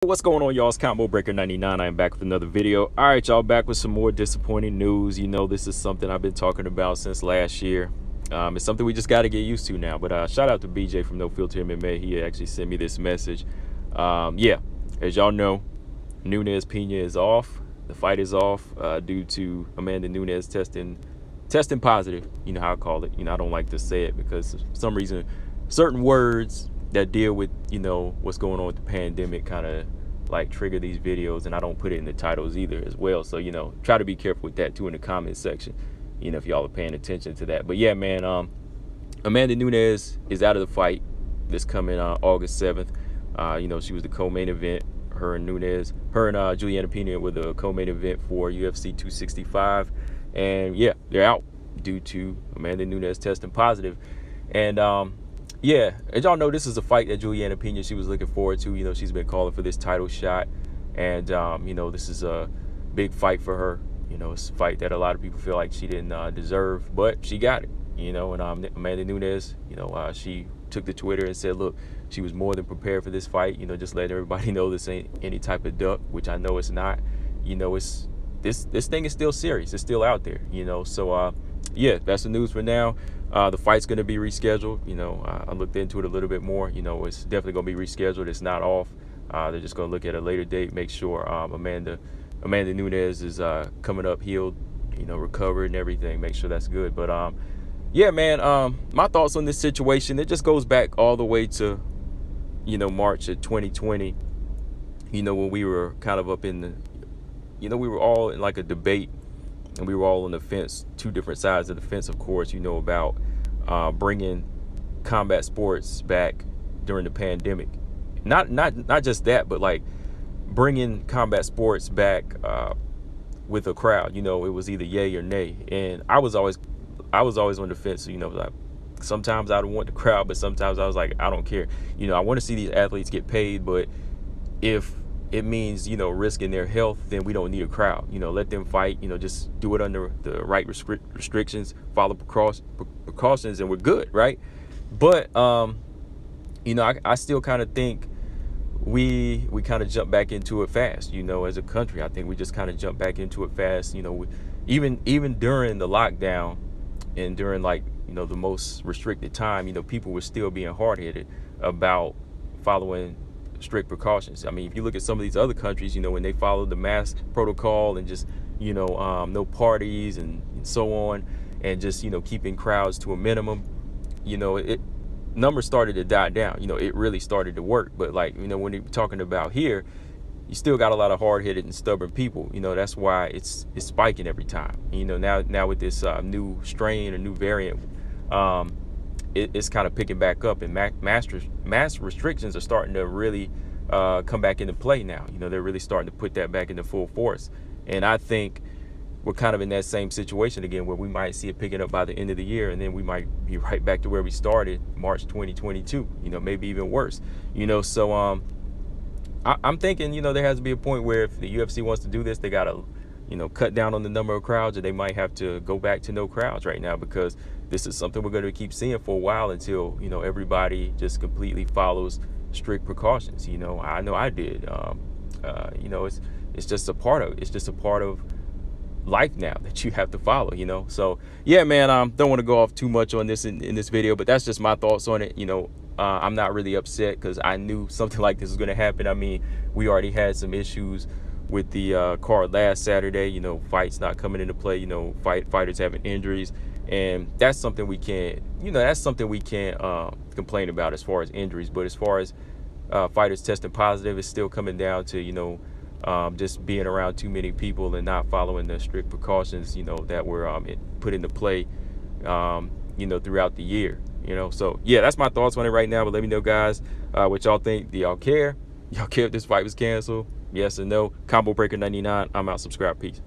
What's going on, y'all? It's Combo Breaker 99. I am back with another video. All right, y'all, back with some more disappointing news. You know, this is something I've been talking about since last year. It's something we just got to get used to now. But shout out to BJ from No Filter MMA. He actually sent me this message. Yeah, as y'all know, Nunes Pena is off. The fight is off due to Amanda Nunes testing positive. You know how I call it. You know, I don't like to say it because for some reason, certain words that deal with, you know, what's going on with the pandemic kind of like trigger these videos, and I don't put it in the titles either as well. So, you know, try to be careful with that too in the comment section, you know, if y'all are paying attention to that. But yeah, man, Amanda Nunes is out of the fight this coming August 7th. You know, she was the co-main event. Her and Julianna Pena were the co-main event for UFC 265. And yeah, they're out due to Amanda Nunes testing positive. And yeah, as y'all know, this is a fight that Julianna Pena, she was looking forward to. You know, she's been calling for this title shot. And, you know, this is a big fight for her. You know, it's a fight that a lot of people feel like she didn't deserve, but she got it. You know, and Amanda Nunes, you know, she took to Twitter and said, look, she was more than prepared for this fight. You know, just letting everybody know this ain't any type of duck, which I know it's not. You know, it's this thing is still serious. It's still out there, you know. So, yeah, that's the news for now. The fight's going to be rescheduled. You know, I looked into it a little bit more. You know, it's definitely going to be rescheduled. It's not off. They're just going to look at a later date, make sure Amanda Nunes is coming up healed, you know, recovered and everything. Make sure that's good. But, yeah, man, my thoughts on this situation, it just goes back all the way to, you know, March of 2020, you know, when we were kind of up in the, you know, we were all in like a debate. And we were all on the fence, two different sides of the fence, of course, you know, about bringing combat sports back during the pandemic. Not just that, but like bringing combat sports back with a crowd. You know, it was either yay or nay. And I was always on the fence. You know, like sometimes I want the crowd, but sometimes I was like, I don't care. You know, I want to see these athletes get paid, but if it means, you know, risking their health, then we don't need a crowd. You know, let them fight, you know, just do it under the right restrictions, follow precautions, and we're good, right? But, you know, I still kind of think we kind of jump back into it fast, you know, as a country. I think we just kind of jump back into it fast, you know, even during the lockdown and during, like, you know, the most restricted time, you know, people were still being hard-headed about following strict precautions. I mean, if you look at some of these other countries, you know, when they follow the mask protocol and just, you know, no parties and so on, and just, you know, keeping crowds to a minimum, you know, numbers started to die down. You know, it really started to work. But like, you know, when you're talking about here, you still got a lot of hard-headed and stubborn people. You know, that's why it's spiking every time. You know, now with this new strain or new variant, it's kind of picking back up, and mass restrictions are starting to really come back into play now. You know, they're really starting to put that back into full force. And I think we're kind of in that same situation again, where we might see it picking up by the end of the year, and then we might be right back to where we started March 2022, you know, maybe even worse. You know, so I'm thinking, you know, there has to be a point where if the UFC wants to do this, they got to, you know, cut down on the number of crowds, or they might have to go back to no crowds right now, because this is something we're going to keep seeing for a while until, you know, everybody just completely follows strict precautions. You know I did. You know, it's just a part of life now that you have to follow, you know. So yeah, man, don't want to go off too much on this in this video, but that's just my thoughts on it. You know, I'm not really upset because I knew something like this was going to happen. I mean, we already had some issues with the card last Saturday, you know, fights not coming into play, you know, fighters having injuries. And that's something we can't, you know, complain about as far as injuries. But as far as fighters testing positive, it's still coming down to, you know, just being around too many people and not following the strict precautions, you know, that were put into play, you know, throughout the year, you know. So, yeah, that's my thoughts on it right now. But let me know, guys, what y'all think. Do y'all care? Y'all care if this fight was canceled? Yes or no? Combo Breaker 99. I'm out. Subscribe. Peace.